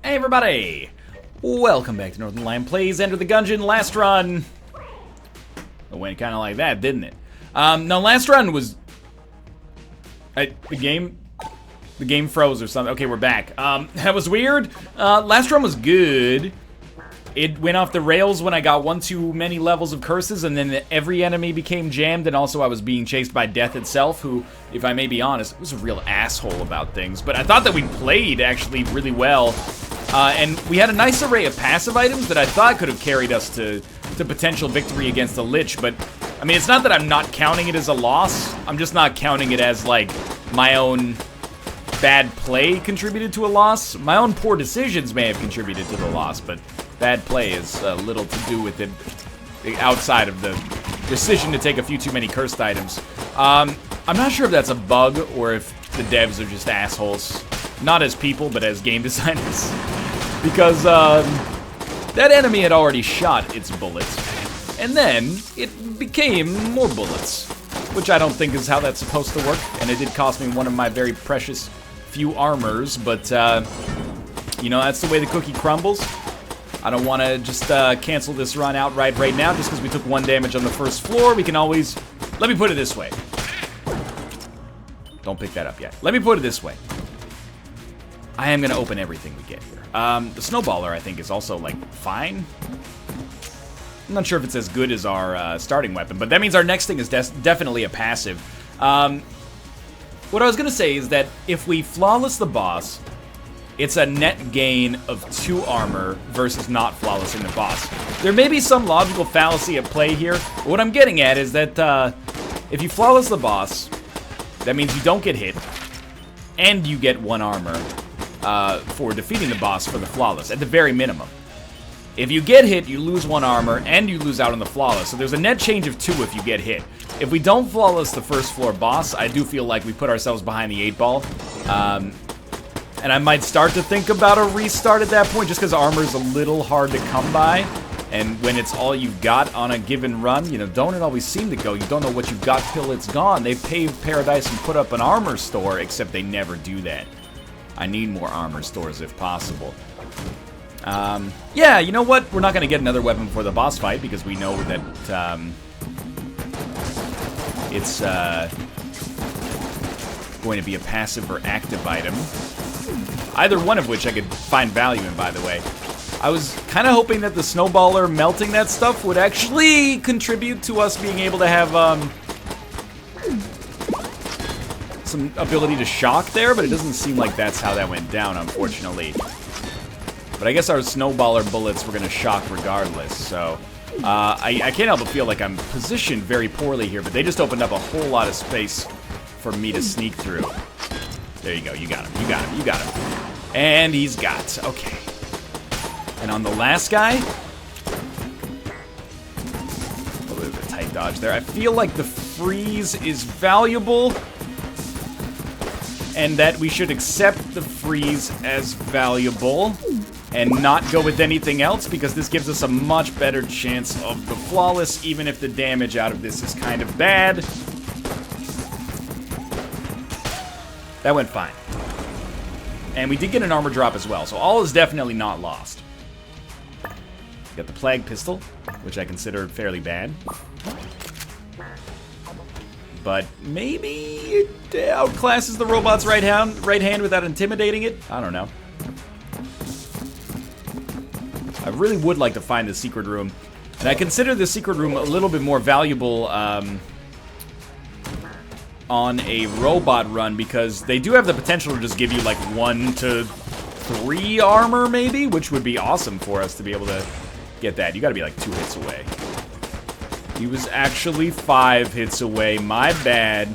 Hey everybody! Welcome back to Northernlion Plays Enter the Gungeon. Last run... It went kind of like that, didn't it? No, last run was... The game froze or something. Okay, we're back. That was weird. Last run was good. It went off the rails when I got one too many levels of curses, and then every enemy became jammed, and also I was being chased by death itself, who, if I may be honest, was a real asshole about things. But I thought that we played, actually, really well. And we had a nice array of passive items that I thought could have carried us to potential victory against the Lich, but, I mean, it's not that I'm not counting it as a loss. I'm just not counting it as, like, my own bad play contributed to a loss. My own poor decisions may have contributed to the loss, but bad play is little to do with it outside of the decision to take a few too many cursed items. I'm not sure if that's a bug or if the devs are just assholes. Not as people, but as game designers. Because that enemy had already shot its bullets, and then it became more bullets, which I don't think is how that's supposed to work, and it did cost me one of my very precious few armors, but you know, that's the way the cookie crumbles. I don't want to just cancel this run outright right now just because we took 1 damage on the first floor. We can always... Let me put it this way. Don't pick that up yet. Let me put it this way. I am going to open everything we get here. The Snowballer, I think, is also, like, fine. I'm not sure if it's as good as our starting weapon, but that means our next thing is definitely a passive. What I was going to say is that if we flawless the boss... It's a net gain of 2 armor versus not flawlessing the boss. There may be some logical fallacy at play here, but what I'm getting at is that if you flawless the boss, that means you don't get hit, and you get 1 armor for defeating the boss for the flawless, at the very minimum. If you get hit, you lose 1 armor, and you lose out on the flawless, so there's a net change of 2 if you get hit. If we don't flawless the first floor boss, I do feel like we put ourselves behind the 8 ball. And I might start to think about a restart at that point, just because armor is a little hard to come by. And when it's all you've got on a given run, you know, don't it always seem to go? You don't know what you've got till it's gone. They paved Paradise and put up an armor store, except they never do that. I need more armor stores if possible. Yeah, you know what? We're not going to get another weapon before the boss fight, because we know that it's going to be a passive or active item. Either one of which I could find value in, by the way. I was kind of hoping that the Snowballer melting that stuff would actually contribute to us being able to have some ability to shock there, but it doesn't seem like that's how that went down, unfortunately. But I guess our Snowballer bullets were going to shock regardless, so... I can't help but feel like I'm positioned very poorly here, but they just opened up a whole lot of space for me to sneak through. There you go, you got him, you got him, you got him. And he's got, okay. And on the last guy, a little bit of a tight dodge there. I feel like the freeze is valuable, and that we should accept the freeze as valuable and not go with anything else, because this gives us a much better chance of the flawless, even if the damage out of this is kind of bad. That went fine. And we did get an armor drop as well, so all is definitely not lost. Got the Plague Pistol, which I consider fairly bad. But maybe it outclasses the robot's right hand without intimidating it? I don't know. I really would like to find the secret room. And I consider the secret room a little bit more valuable, on a robot run, because they do have the potential to just give you like 1 to 3 armor maybe, which would be awesome for us to be able to get that. You gotta be like 2 hits away. He was actually 5 hits away, my bad.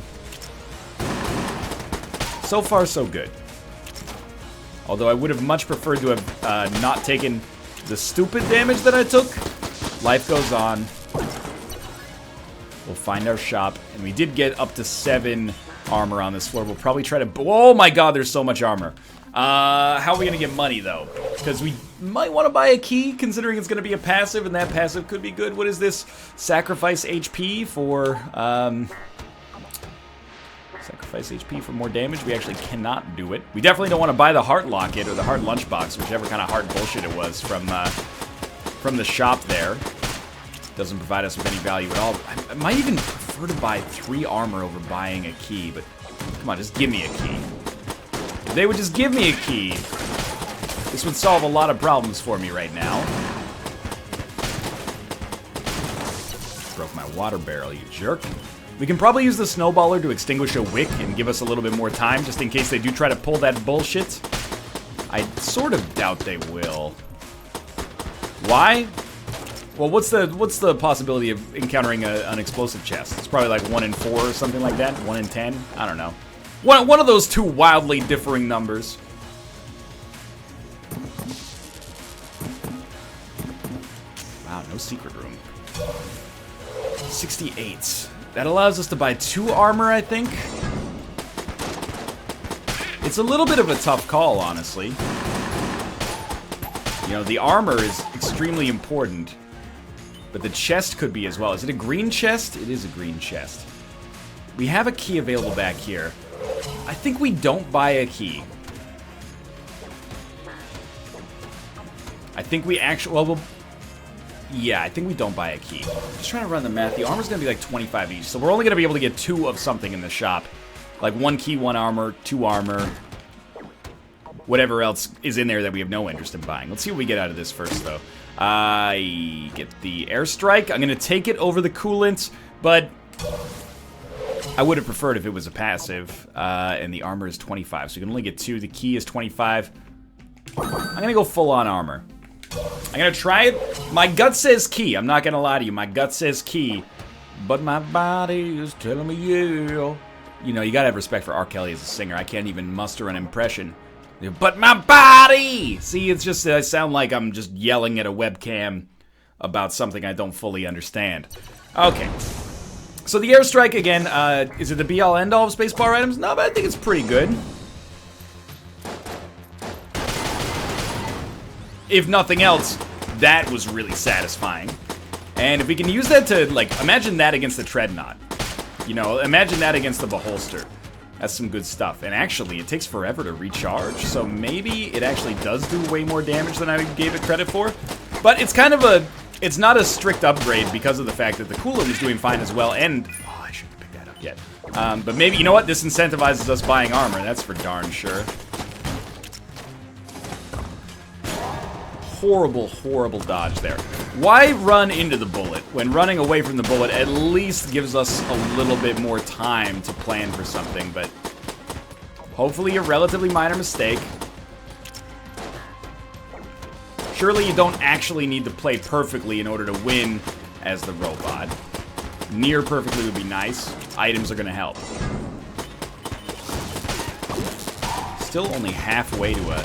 So far so good. Although I would have much preferred to have not taken the stupid damage that I took. Life goes on. We'll find our shop, and we did get up to 7 armor on this floor. We'll probably try to... Oh my god, there's so much armor. How are we going to get money, though? Because we might want to buy a key, considering it's going to be a passive, and that passive could be good. What is this? Sacrifice HP for... Sacrifice Sacrifice HP for more damage. We actually cannot do it. We definitely don't want to buy the heart locket or the heart lunchbox, whichever kind of heart bullshit it was from the shop there. Doesn't provide us with any value at all. I might even prefer to buy 3 armor over buying a key, but come on, just give me a key. If they would just give me a key, this would solve a lot of problems for me right now. Broke my water barrel, you jerk. We can probably use the snowballer to extinguish a wick and give us a little bit more time, just in case they do try to pull that bullshit. I sort of doubt they will. Why? Well, what's the possibility of encountering an explosive chest? It's probably like 1 in 4 or something like that. 1 in 10? I don't know. One of those two wildly differing numbers. Wow, no secret room. 68. That allows us to buy 2 armor, I think. It's a little bit of a tough call, honestly. You know, the armor is extremely important, but the chest could be as well. Is it a green chest? It is a green chest. We have a key available back here. I think we don't buy a key. I think we actually... Well, yeah, I think we don't buy a key. Just trying to run the math. The armor's going to be like 25 each, so we're only going to be able to get 2 of something in the shop. Like 1 key, 1 armor, 2 armor. Whatever else is in there that we have no interest in buying. Let's see what we get out of this first, though. I get the airstrike. I'm going to take it over the coolant, but I would have preferred if it was a passive. And the armor is 25, so you can only get 2. The key is 25. I'm going to go full-on armor. I'm going to try it. My gut says key. I'm not going to lie to you. My gut says key. But my body is telling me yeah. You know, you got to have respect for R. Kelly as a singer. I can't even muster an impression. But my body! See, it's just, I sound like I'm just yelling at a webcam about something I don't fully understand. Okay. So the airstrike, again, is it the be-all, end-all of spacebar items? No, but I think it's pretty good. If nothing else, that was really satisfying. And if we can use that to, like, imagine that against the Treadnaught. You know, imagine that against the Beholster. That's some good stuff. And actually, it takes forever to recharge, so maybe it actually does do way more damage than I gave it credit for. But it's kind of a... It's not a strict upgrade because of the fact that the coolant is doing fine as well, and... Oh, I shouldn't have picked that up yet. But maybe, you know what? This incentivizes us buying armor. That's for darn sure. Horrible, horrible dodge there. Why run into the bullet when running away from the bullet at least gives us a little bit more time to plan for something, but hopefully a relatively minor mistake. Surely you don't actually need to play perfectly in order to win as the robot. Near perfectly would be nice. Items are going to help. Still only halfway to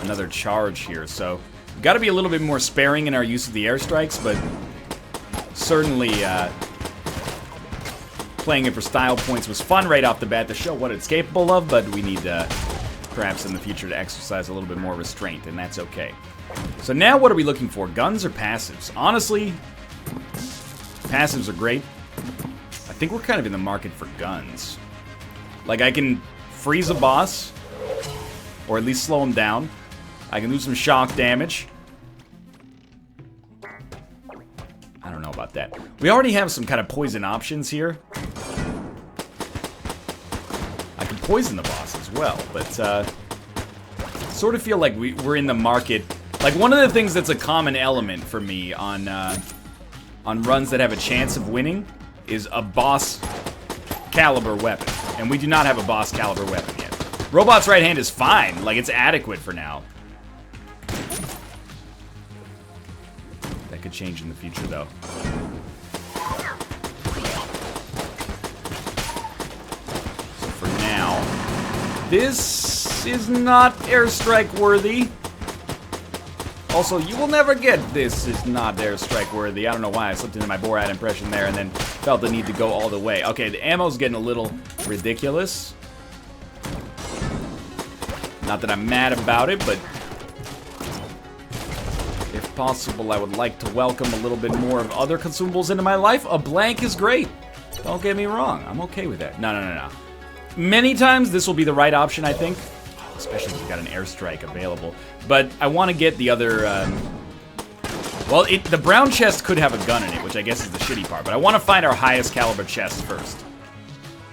another charge here, so... We've got to be a little bit more sparing in our use of the airstrikes, but certainly playing it for style points was fun right off the bat to show what it's capable of, but we need perhaps in the future to exercise a little bit more restraint, and that's okay. So now what are we looking for? Guns or passives? Honestly, passives are great. I think we're kind of in the market for guns. Like, I can freeze a boss, or at least slow him down. I can do some shock damage. I don't know about that. We already have some kind of poison options here. I can poison the boss as well, but sort of feel like we're in the market. Like, one of the things that's a common element for me on runs that have a chance of winning is a boss caliber weapon. And we do not have a boss caliber weapon yet. Robot's right hand is fine. Like, it's adequate for now. That could change in the future, though. So for now, this is not airstrike worthy. Also, you will never get this is not airstrike worthy. I don't know why I slipped into my Borat impression there and then felt the need to go all the way. Okay, the ammo's getting a little ridiculous. Not that I'm mad about it, but if possible, I would like to welcome a little bit more of other consumables into my life. A blank is great. Don't get me wrong. I'm okay with that. No. Many times this will be the right option, I think. Especially if you've got an airstrike available. But I want to get the other... well, the brown chest could have a gun in it, which I guess is the shitty part. But I want to find our highest caliber chest first.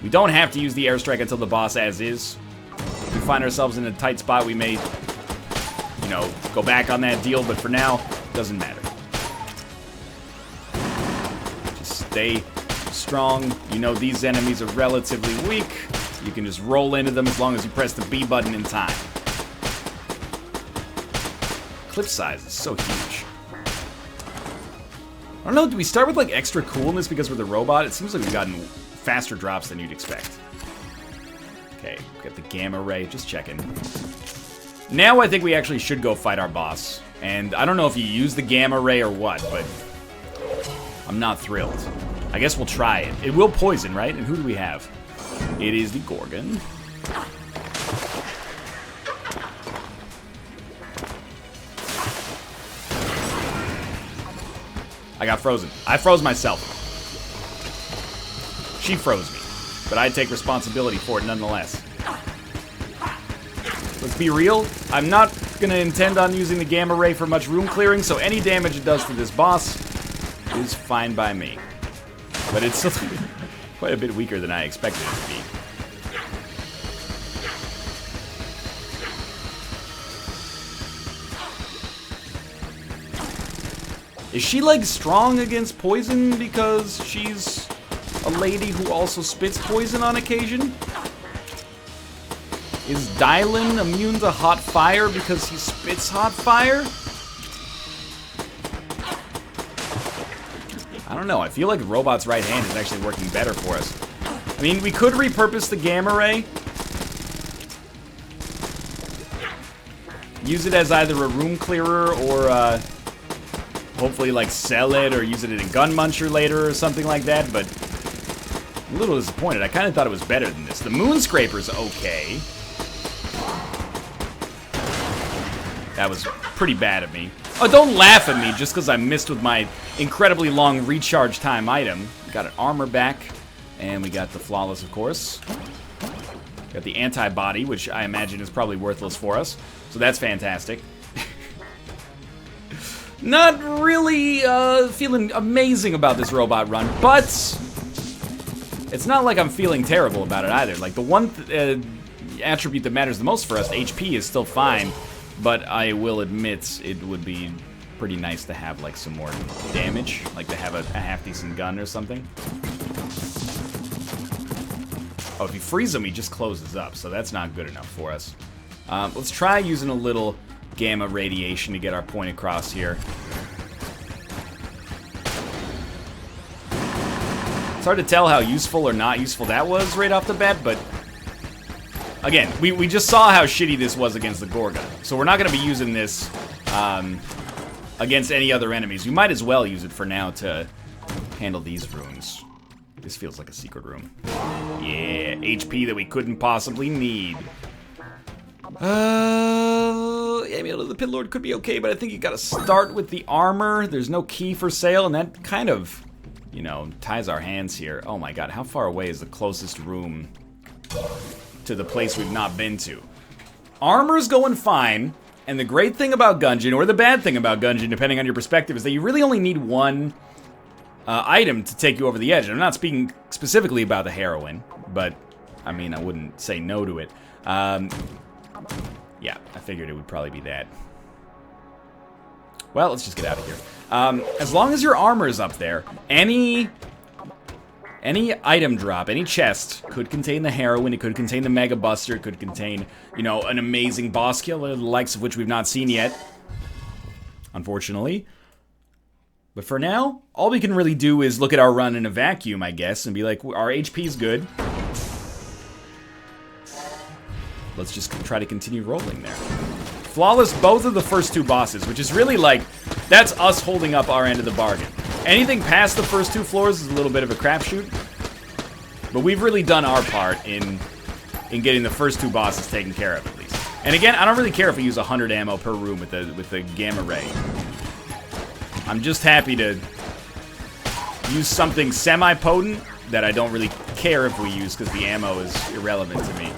We don't have to use the airstrike until the boss as is. If we find ourselves in a tight spot, we may, you know, go back on that deal. But for now, it doesn't matter. Just stay strong. You know these enemies are relatively weak. You can just roll into them as long as you press the B button in time. Clip size is so huge. I don't know, do we start with like extra coolness because we're the robot? It seems like we've gotten faster drops than you'd expect. Okay, we got the gamma ray, just checking. Now I think we actually should go fight our boss. And I don't know if you use the gamma ray or what, but I'm not thrilled. I guess we'll try it. It will poison, right? And who do we have? It is the Gorgon. I got frozen. I froze myself. She froze me. But I take responsibility for it nonetheless. Let's be real. I'm not going to intend on using the gamma ray for much room clearing, so any damage it does to this boss is fine by me. But it's still quite a bit weaker than I expected it to be. Is she, like, strong against poison because she's a lady who also spits poison on occasion? Is Dylan immune to hot fire because he spits hot fire? I don't know. I feel like Robot's right hand is actually working better for us. I mean, we could repurpose the gamma ray. Use it as either a room clearer or, hopefully, like, sell it or use it in a gun muncher later or something like that, but I'm a little disappointed. I kind of thought it was better than this. The moon scraper's okay. That was pretty bad of me. Oh, don't laugh at me just because I missed with my incredibly long recharge time item. We got an armor back, and we got the flawless, of course. Got the antibody, which I imagine is probably worthless for us, so that's fantastic. Not really feeling amazing about this robot run, but it's not like I'm feeling terrible about it either. Like, the one attribute that matters the most for us, HP, is still fine, but I will admit it would be pretty nice to have, like, some more damage, like to have a half-decent gun or something. Oh, if you freeze him, he just closes up, so that's not good enough for us. Let's try using a little gamma radiation to get our point across here. It's hard to tell how useful or not useful that was right off the bat, but again, we just saw how shitty this was against the Gorgon, so we're not going to be using this against any other enemies. We might as well use it for now to handle these runes. This feels like a secret room. Yeah, HP that we couldn't possibly need. Yeah, I mean, the Pit Lord could be okay, but I think you gotta start with the armor. There's no key for sale, and that kind of, you know, ties our hands here. Oh my god, how far away is the closest room to the place we've not been to? Armor's going fine, and the great thing about Gungeon, or the bad thing about Gungeon, depending on your perspective, is that you really only need one item to take you over the edge. And I'm not speaking specifically about the heroin, but, I mean, I wouldn't say no to it. Yeah, I figured it would probably be that. Well, let's just get out of here. As long as your armor is up there, any item drop, any chest could contain the heroin, it could contain the Mega Buster, it could contain, you know, an amazing boss kill, the likes of which we've not seen yet, unfortunately. But for now, all we can really do is look at our run in a vacuum, I guess, and be like, our HP's good. Let's just try to continue rolling there. Flawless both of the first two bosses, which is really like, that's us holding up our end of the bargain. Anything past the first two floors is a little bit of a crapshoot, but we've really done our part in getting the first two bosses taken care of, at least. And again, I don't really care if we use 100 ammo per room with the gamma ray. I'm just happy to use something semi-potent that I don't really care if we use because the ammo is irrelevant to me.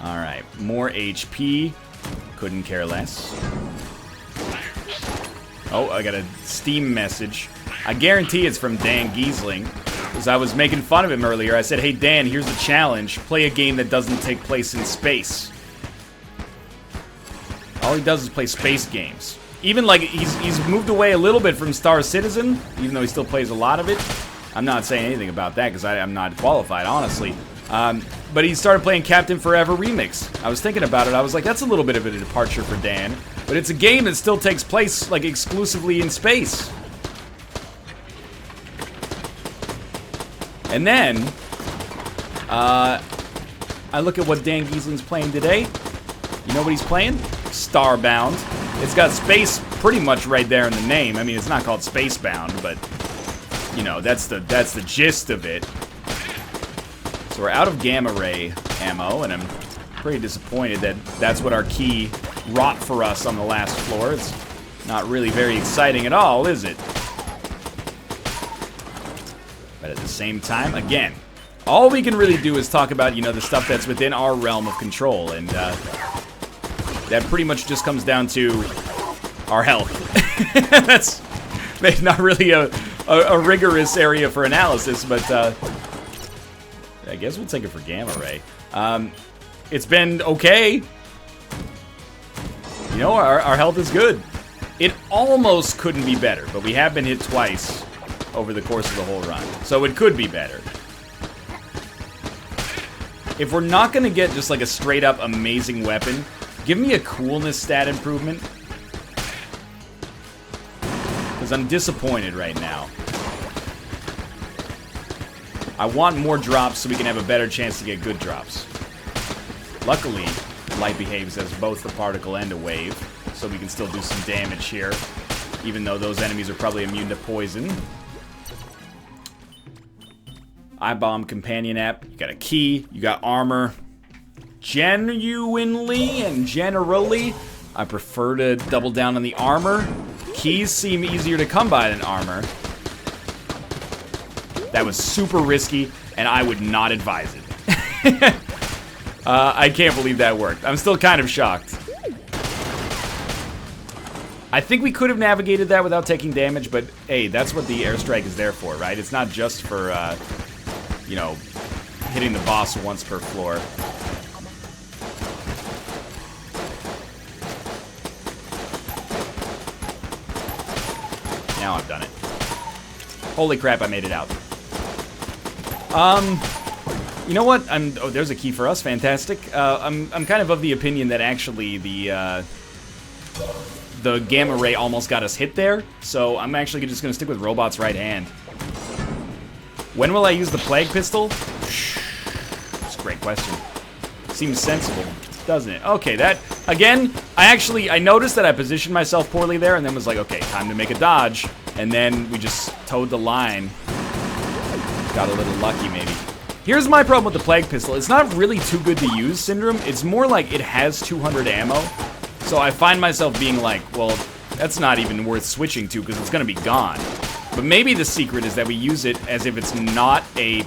Alright, more HP. Couldn't care less. Oh, I got a Steam message. I guarantee it's from Dan Giesling, because I was making fun of him earlier. I said, hey Dan, here's a challenge. Play a game that doesn't take place in space. All he does is play space games. Even like, he's moved away a little bit from Star Citizen, even though he still plays a lot of it. I'm not saying anything about that, because I'm not qualified, honestly. But he started playing Captain Forever Remix. I was thinking about it, I was like, that's a little bit of a departure for Dan. But it's a game that still takes place, like, exclusively in space. And then, I look at what Dan Giesling's playing today. You know what he's playing? Starbound. It's got space pretty much right there in the name. I mean, it's not called Spacebound, but, you know, that's the gist of it. So we're out of gamma ray ammo, and I'm pretty disappointed that that's what our key wrought for us on the last floor. It's not really very exciting at all, is it? But at the same time, again, all we can really do is talk about, you know, the stuff that's within our realm of control, and that pretty much just comes down to our health. That's not really a rigorous area for analysis, but I guess we'll take it for gamma ray. It's been okay. You know, our health is good. It almost couldn't be better, but we have been hit twice over the course of the whole run, so it could be better. If we're not gonna get just like a straight up amazing weapon, give me a coolness stat improvement, because I'm disappointed right now. I want more drops so we can have a better chance to get good drops. Luckily, Light behaves as both a particle and a wave, so we can still do some damage here, even though those enemies are probably immune to poison. I-Bomb Companion app, you got a key, you got armor. Genuinely and generally, I prefer to double down on the armor. Keys seem easier to come by than armor. That was super risky, and I would not advise it. I can't believe that worked. I'm still kind of shocked. I think we could have navigated that without taking damage, but hey, that's what the airstrike is there for, right? It's not just for, you know, hitting the boss once per floor. Now I've done it. Holy crap, I made it out. You know what? Oh, there's a key for us. Fantastic. I'm kind of the opinion that actually the gamma ray almost got us hit there, so I'm actually just gonna stick with Robot's right hand. When will I use the plague pistol? That's a great question. Seems sensible, doesn't it? Okay, that again. I noticed that I positioned myself poorly there, and then was like, okay, time to make a dodge, and then we just towed the line. Got a little lucky, maybe. Here's my problem with the Plague Pistol. It's not really too good to use, Syndrome. It's more like it has 200 ammo. So I find myself being like, well, that's not even worth switching to because it's going to be gone. But maybe the secret is that we use it as if it's not a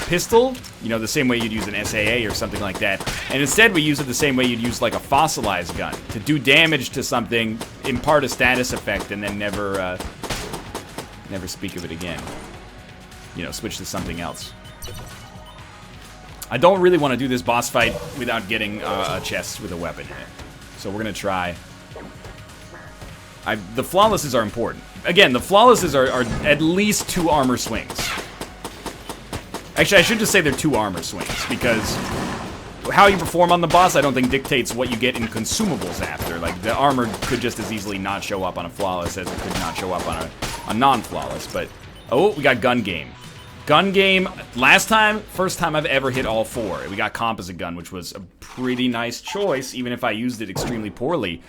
pistol, you know, the same way you'd use an SAA or something like that. And instead we use it the same way you'd use like a fossilized gun. To do damage to something, impart a status effect, and then never speak of it again. You know, switch to something else. I don't really want to do this boss fight without getting a chest with a weapon in it. So we're going to try. The flawlesses are important. Again, the flawlesses are at least 2 armor swings. Actually, I should just say they're 2 armor swings, because how you perform on the boss, I don't think dictates what you get in consumables after. Like, the armor could just as easily not show up on a flawless as it could not show up on a non-flawless. But, oh, we got gun game. Gun game, first time I've ever hit all 4. We got composite gun, which was a pretty nice choice, even if I used it extremely poorly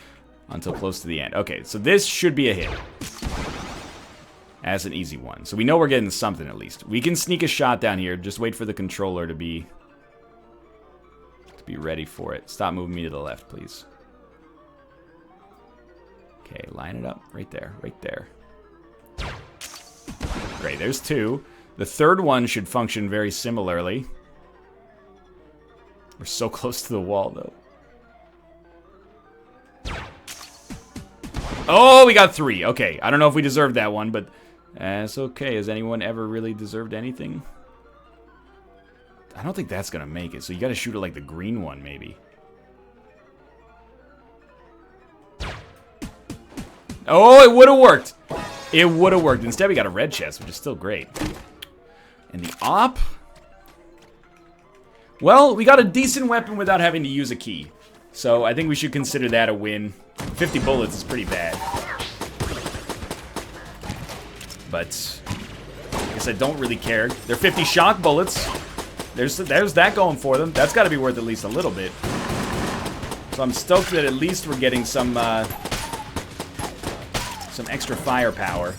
until close to the end. Okay, so this should be a hit. As an easy one. So we know we're getting something at least. We can sneak a shot down here. Just wait for the controller to be ready for it. Stop moving me to the left, please. Okay, line it up. Right there, right there. Great, there's 2. The third one should function very similarly. We're so close to the wall, though. Oh, we got 3. Okay, I don't know if we deserved that one, but that's okay. Has anyone ever really deserved anything? I don't think that's gonna make it, so you gotta shoot at, like, the green one, maybe. Oh, it would have worked. It would have worked. Instead, we got a red chest, which is still great. And the op... Well, we got a decent weapon without having to use a key. So I think we should consider that a win. 50 bullets is pretty bad. But I guess I don't really care. They're 50 shock bullets. There's that going for them. That's got to be worth at least a little bit. So I'm stoked that at least we're getting some extra firepower.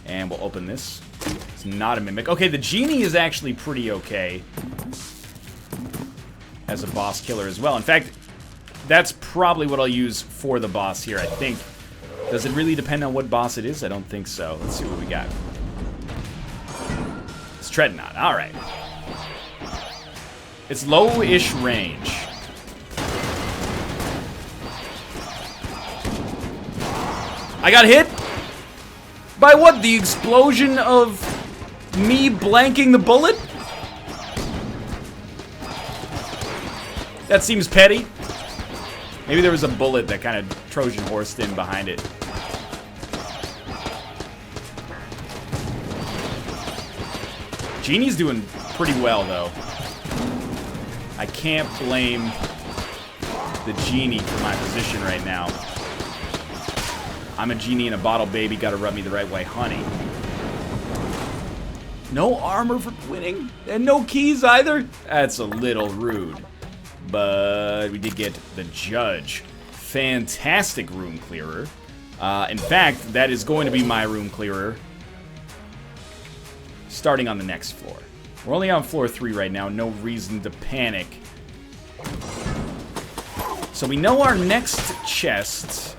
And we'll open this. It's not a mimic. Okay, the genie is actually pretty okay as a boss killer as well. In fact, that's probably what I'll use for the boss here, I think. Does it really depend on what boss it is? I don't think so. Let's see what we got. It's Treadnaught. All right. It's low-ish range. I got hit? By what? The explosion of me blanking the bullet? That seems petty. Maybe there was a bullet that kind of Trojan horsed in behind it. Genie's doing pretty well, though. I can't blame the genie for my position right now. I'm a genie in a bottle, baby. Gotta rub me the right way, honey. No armor for winning? And no keys either? That's a little rude. But we did get the judge. Fantastic room clearer. In fact, that is going to be my room clearer. Starting on the next floor. We're only on floor 3 right now. No reason to panic. So we know our next chest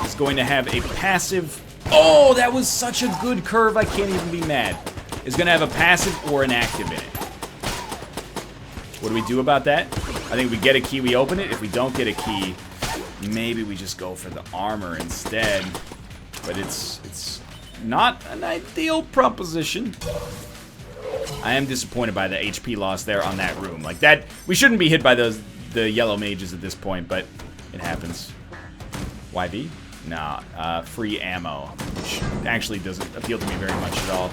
is going to have a passive... Oh, that was such a good curve. I can't even be mad. It's going to have a passive or an active in it. What do we do about that? I think we get a key, we open it. If we don't get a key, maybe we just go for the armor instead. But it's not an ideal proposition. I am disappointed by the HP loss there on that room. Like that, we shouldn't be hit by the yellow mages at this point, but it happens. YB? Nah, free ammo, which actually doesn't appeal to me very much at all.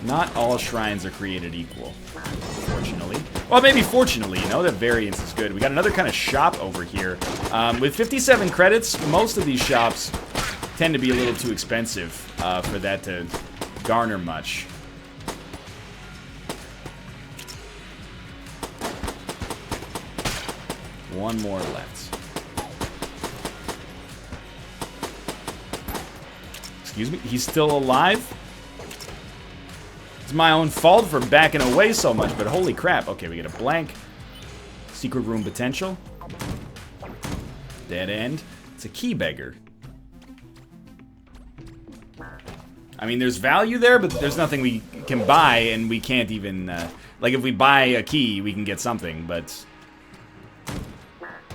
Not all shrines are created equal, unfortunately. Well, maybe fortunately, you know, the variance is good. We got another kind of shop over here. With 57 credits, most of these shops tend to be a little too expensive for that to garner much. One more left. Excuse me? He's still alive? It's my own fault for backing away so much, but holy crap. Okay, we get a blank. Secret room potential. Dead end. It's a key beggar. I mean, there's value there, but there's nothing we can buy, and we can't even... like, if we buy a key, we can get something, but...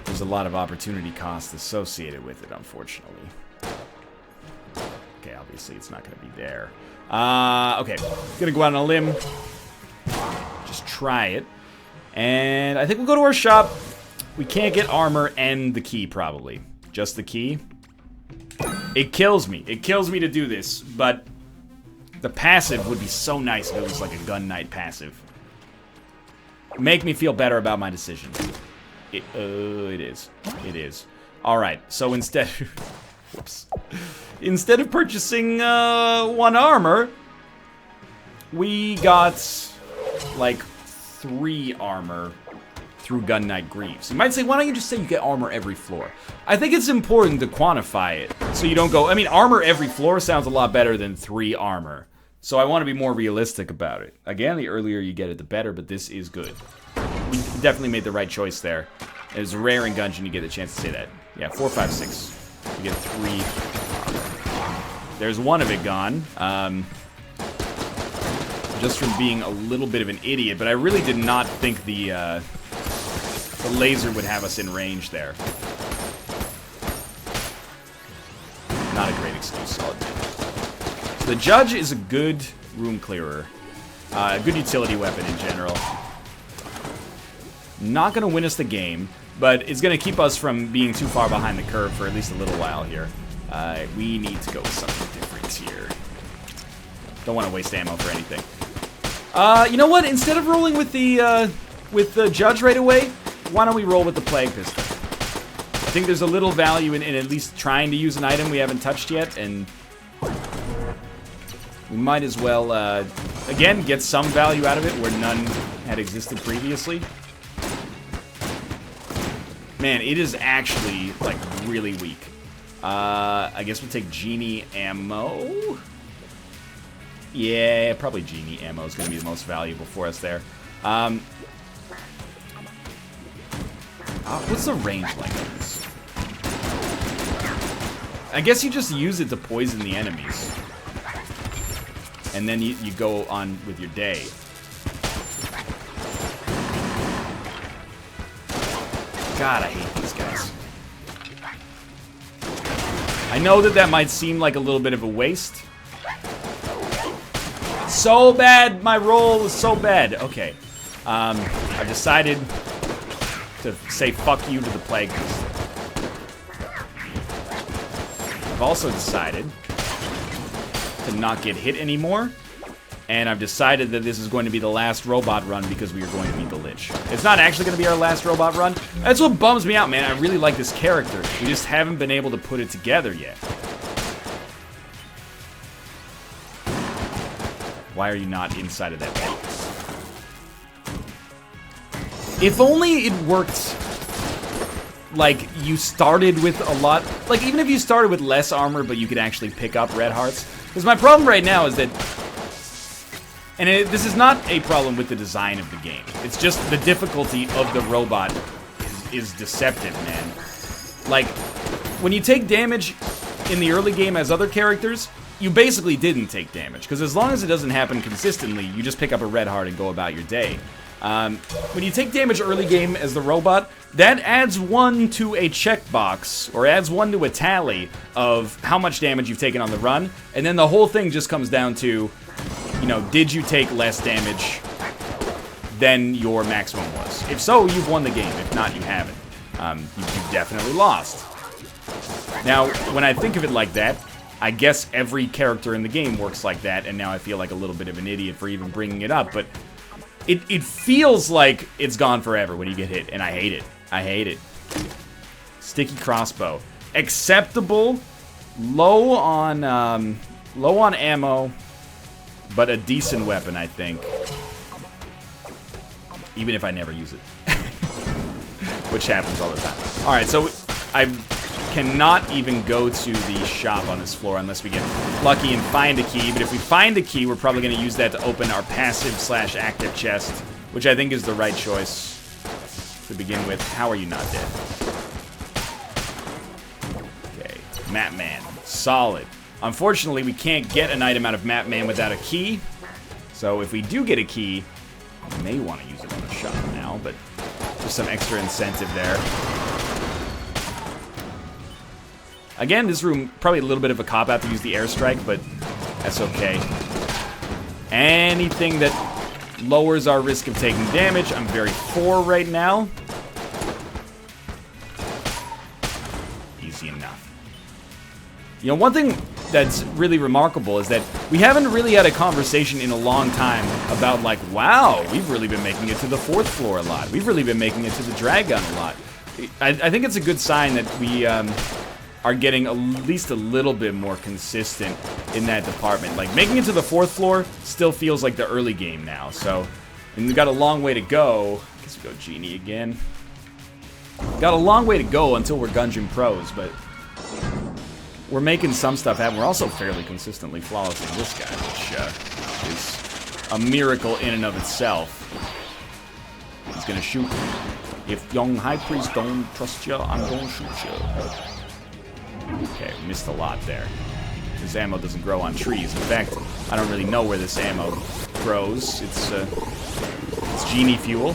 there's a lot of opportunity cost associated with it, unfortunately. Okay, obviously it's not going to be there. Okay, gonna go out on a limb. Just try it. And I think we'll go to our shop. We can't get armor and the key, probably. Just the key. It kills me. It kills me to do this, but the passive would be so nice if it was like a gun knight passive. Make me feel better about my decision. It is. It is. Alright, so instead... whoops. Instead of purchasing 1 armor, we got like 3 armor through Gun Knight Greaves. You might say, why don't you just say you get armor every floor? I think it's important to quantify it so you don't go, I mean, armor every floor sounds a lot better than 3 armor. So I want to be more realistic about it. Again, the earlier you get it, the better, but this is good. We definitely made the right choice there. It's rare in Gungeon you get a chance to say that. Yeah, 4, 5, 6. You get 3 armor. There's one of it gone. Just from being a little bit of an idiot, but I really did not think the laser would have us in range there. Not a great excuse, I'll admit. So the Judge is a good room clearer. A good utility weapon in general. Not going to win us the game, but it's going to keep us from being too far behind the curve for at least a little while here. We need to go with something different here. Don't want to waste ammo for anything. You know what? Instead of rolling with the Judge right away, why don't we roll with the Plague Pistol? I think there's a little value in at least trying to use an item we haven't touched yet, and we might as well, again, get some value out of it where none had existed previously. Man, it is actually, like, really weak. I guess we'll take Genie ammo. Yeah, probably Genie ammo is going to be the most valuable for us there. What's the range like on this? I guess you just use it to poison the enemies. And then you go on with your day. God, I hate these guys. I know that might seem like a little bit of a waste. So bad! My roll was so bad. Okay. I've decided to say fuck you to the Plague Pistol. I've also decided to not get hit anymore. And I've decided that this is going to be the last robot run because we are going to beat the Lich. It's not actually going to be our last robot run. That's what bums me out, man. I really like this character. We just haven't been able to put it together yet. Why are you not inside of that base? If only it worked like you started with a lot... Like, even if you started with less armor, but you could actually pick up red hearts. Because my problem right now is that... And this is not a problem with the design of the game. It's just the difficulty of the robot is deceptive, man. Like, when you take damage in the early game as other characters, you basically didn't take damage. Because as long as it doesn't happen consistently, you just pick up a red heart and go about your day. When you take damage early game as the robot, that adds 1 to a checkbox, or adds 1 to a tally of how much damage you've taken on the run, and then the whole thing just comes down to, you know, did you take less damage than your maximum was? If so, you've won the game. If not, you haven't. You've definitely lost. Now, when I think of it like that, I guess every character in the game works like that, and now I feel like a little bit of an idiot for even bringing it up, but it feels like it's gone forever when you get hit, and I hate it. I hate it. Sticky crossbow. Acceptable, low on ammo, but a decent weapon, I think. Even if I never use it. Which happens all the time. Alright, so I cannot even go to the shop on this floor unless we get lucky and find a key. But if we find a key, we're probably going to use that to open our passive/active chest, which I think is the right choice to begin with. How are you not dead? Okay, Map Man. Solid. Unfortunately, we can't get an item out of Map Man without a key. So if we do get a key, I may want to use it on a shop now, but just some extra incentive there. Again, this room, probably a little bit of a cop-out to use the airstrike, but that's okay. Anything that lowers our risk of taking damage, I'm very for right now. Easy enough. You know, one thing that's really remarkable is that we haven't really had a conversation in a long time about, like, wow, we've really been making it to the 4th floor a lot. We've really been making it to the Dragun a lot. I think it's a good sign that we are getting at least a little bit more consistent in that department. Like, making it to the 4th floor still feels like the early game now, so... And we've got a long way to go. I guess we go Genie again. Got a long way to go until we're Gungeon pros, but... We're making some stuff happen. We're also fairly consistently flawless in this guy, which is a miracle in and of itself. He's gonna shoot. If young High Priest don't trust you, I'm gonna shoot you. Okay, missed a lot there. This ammo doesn't grow on trees. In fact, I don't really know where this ammo grows. It's genie fuel.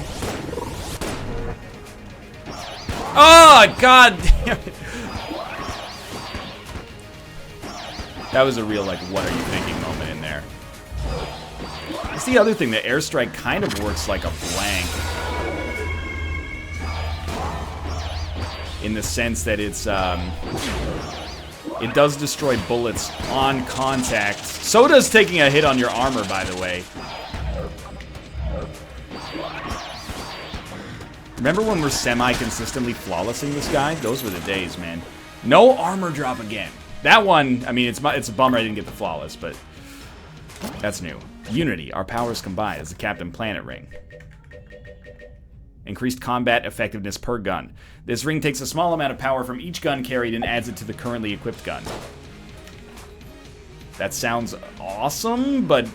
Oh, god damn it. That was a real, like, what are you thinking moment in there. That's the other thing. The airstrike kind of works like a blank. In the sense that it's, it does destroy bullets on contact. So does taking a hit on your armor, by the way. Remember when we're semi-consistently flawlessing this guy? Those were the days, man. No armor drop again. That one, I mean, it's a bummer I didn't get the flawless, but that's new. Unity, our powers combined as the Captain Planet ring. Increased combat effectiveness per gun. This ring takes a small amount of power from each gun carried and adds it to the currently equipped gun. That sounds awesome, but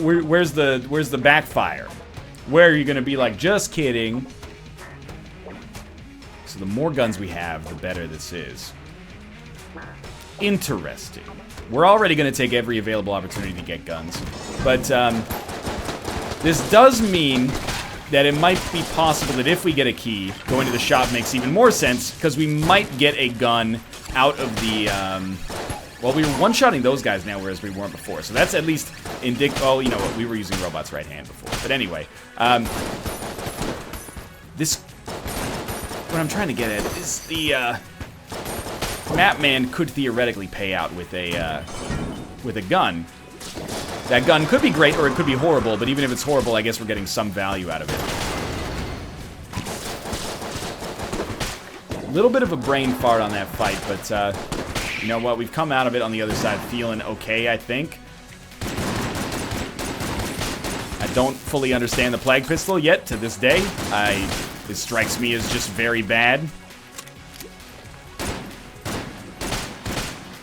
where's the backfire? Where are you gonna be like, just kidding? So the more guns we have, the better this is. Interesting. We're already gonna take every available opportunity to get guns, but this does mean that it might be possible that if we get a key, going to the shop makes even more sense, because we might get a gun out of the, well, we were one-shotting those guys now, whereas we weren't before. So that's at least oh, you know what, we were using Robot's right hand before. But anyway, what I'm trying to get at is the, Mapman could theoretically pay out with a gun. That gun could be great, or it could be horrible, but even if it's horrible, I guess we're getting some value out of it. A little bit of a brain fart on that fight, but, you know what? We've come out of it on the other side feeling okay, I think. I don't fully understand the Plague Pistol yet, to this day. It strikes me as just very bad.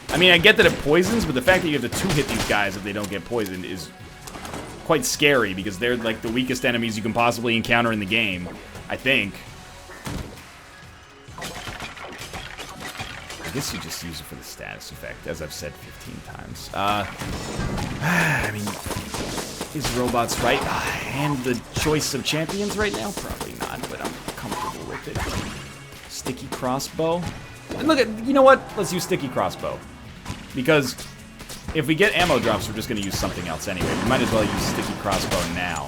I mean, I get that it poisons, but the fact that you have to two-hit these guys if they don't get poisoned is quite scary, because they're, like, the weakest enemies you can possibly encounter in the game, I think. I guess you just use it for the status effect, as I've said 15 times. I mean, is Robots right? And the choice of champions right now? Probably not, but I'm comfortable with it. Sticky crossbow. And look at, you know what? Let's use sticky crossbow. Because if we get ammo drops, we're just going to use something else anyway. We might as well use sticky crossbow now.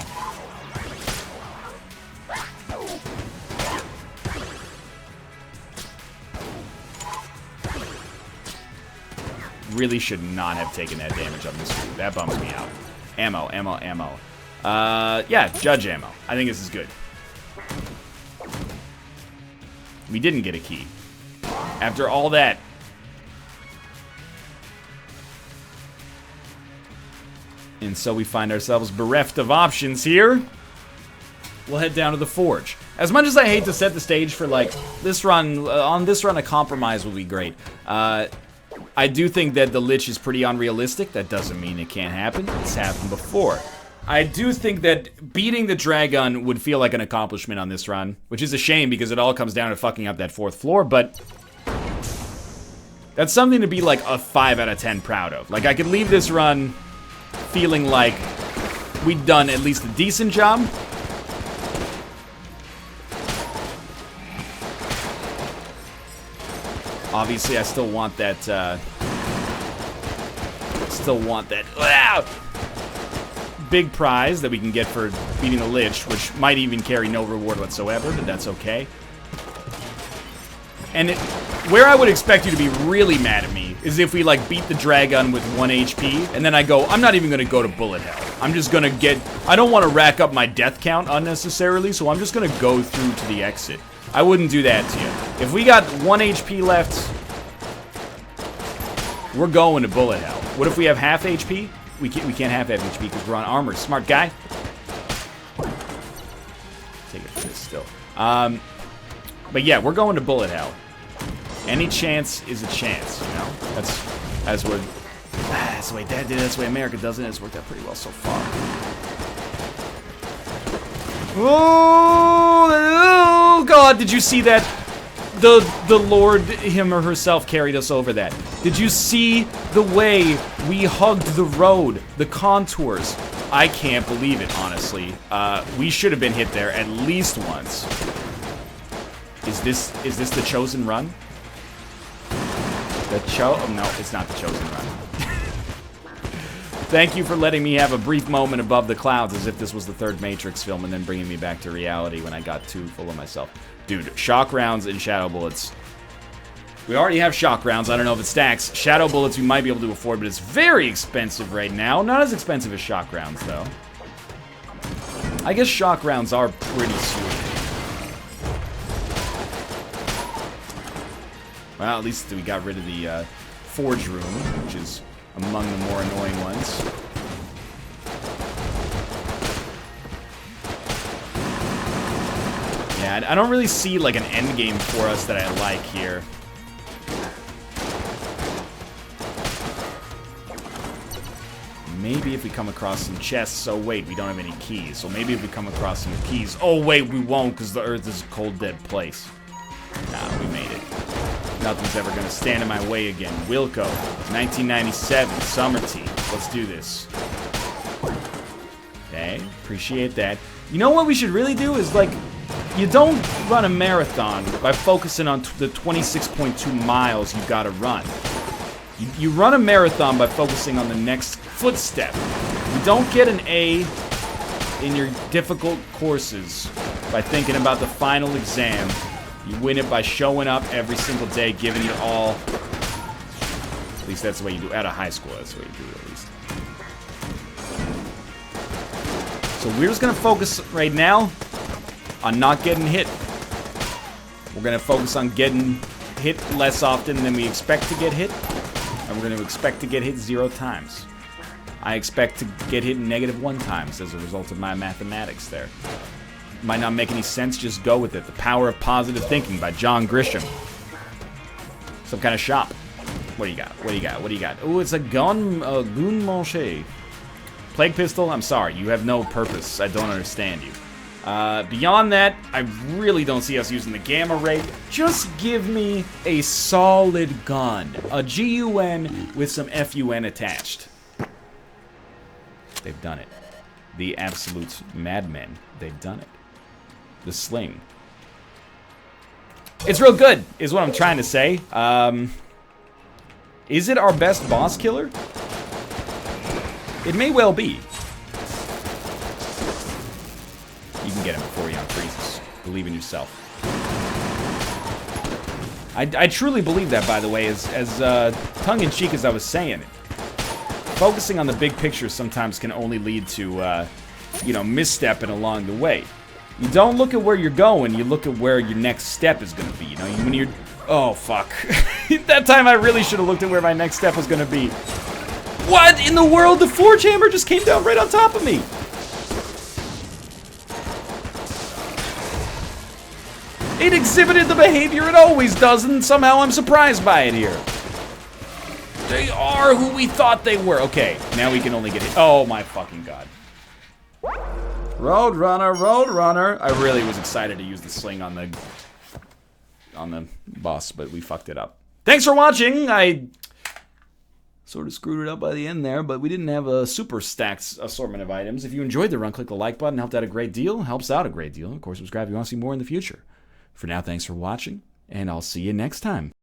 Really should not have taken that damage on this dude. That bums me out. Ammo. Yeah, judge ammo. I think this is good. We didn't get a key. After all that. And so we find ourselves bereft of options here. We'll head down to the Forge. As much as I hate to set the stage for, like, this run, on this run a compromise will be great. I do think that the Lich is pretty unrealistic. That doesn't mean it can't happen. It's happened before. I do think that beating the Dragun would feel like an accomplishment on this run, which is a shame because it all comes down to fucking up that 4th floor, but that's something to be like a 5 out of 10 proud of. Like, I could leave this run feeling like we'd done at least a decent job. Obviously, I still want that, big prize that we can get for beating the Lich, which might even carry no reward whatsoever, but that's okay. And where I would expect you to be really mad at me is if we, like, beat the Dragun with 1 HP, and then I go, I'm not even gonna go to bullet hell. I'm just gonna I don't want to rack up my death count unnecessarily, so I'm just gonna go through to the exit. I wouldn't do that to you. If we got 1 HP left, we're going to bullet hell. What if we have half HP? We can't have half HP because we're on armor. Smart guy. Take it for this still. But yeah, we're going to bullet hell. Any chance is a chance, you know? That's the way Dad did it, that's the way America does it, and it's worked out pretty well so far. Oh God, did you see that? the Lord, him or herself, carried us over that. Did you see the way we hugged the road, the contours? I can't believe it, honestly. We should have been hit there at least once. Is this the chosen run? Oh, no, it's not the chosen run. Thank you for letting me have a brief moment above the clouds as if this was the third Matrix film and then bringing me back to reality when I got too full of myself. Dude, shock rounds and shadow bullets. We already have shock rounds. I don't know if it stacks. Shadow bullets we might be able to afford, but it's very expensive right now. Not as expensive as shock rounds, though. I guess shock rounds are pretty sweet. Well, at least we got rid of the forge room, which is among the more annoying ones. Yeah, I don't really see like an end game for us that I like here. Maybe if we come across some chests. Oh wait, we don't have any keys. So maybe if we come across some keys. Oh wait, we won't because the Earth is a cold, dead place. Nah, we made it. Nothing's ever gonna stand in my way again. Wilco, 1997, summer tea. Let's do this. Okay, appreciate that. You know what we should really do is, like, you don't run a marathon by focusing on the 26.2 miles you gotta run. You run a marathon by focusing on the next footstep. You don't get an A in your difficult courses by thinking about the final exam. You win it by showing up every single day, giving it all. At least that's the way you do. At a high school, that's the way you do it, at least. So we're just going to focus right now on not getting hit. We're going to focus on getting hit less often than we expect to get hit. And we're going to expect to get hit 0 times. I expect to get hit -1 times as a result of my mathematics there. Might not make any sense, just go with it. The Power of Positive Thinking by John Grisham. Some kind of shop. What do you got? What do you got? What do you got? Oh, it's a gun manche. Plague pistol? I'm sorry, you have no purpose. I don't understand you. Beyond that, I really don't see us using the gamma ray. Just give me a solid gun. A GUN with some FUN attached. They've done it. The absolute madmen. They've done it. The sling. It's real good, is what I'm trying to say. Is it our best boss killer? It may well be. You can get him before he unfreezes. Believe in yourself. I truly believe that, by the way, as tongue-in-cheek as I was saying it. Focusing on the big picture sometimes can only lead to, you know, misstepping along the way. You don't look at where you're going, you look at where your next step is going to be. You know, when you're... Oh, fuck. That time I really should have looked at where my next step was going to be. What in the world? The forge hammer just came down right on top of me. It exhibited the behavior it always does, and somehow I'm surprised by it here. They are who we thought they were. Okay, now we can only get it. Oh, my fucking God. Roadrunner, Roadrunner. I really was excited to use the sling on the boss, but we fucked it up. Thanks for watching. I sort of screwed it up by the end there, but we didn't have a super stacked assortment of items. If you enjoyed the run, click the like button. Helped out a great deal. Helps out a great deal. Of course, subscribe if you want to see more in the future. For now, thanks for watching, and I'll see you next time.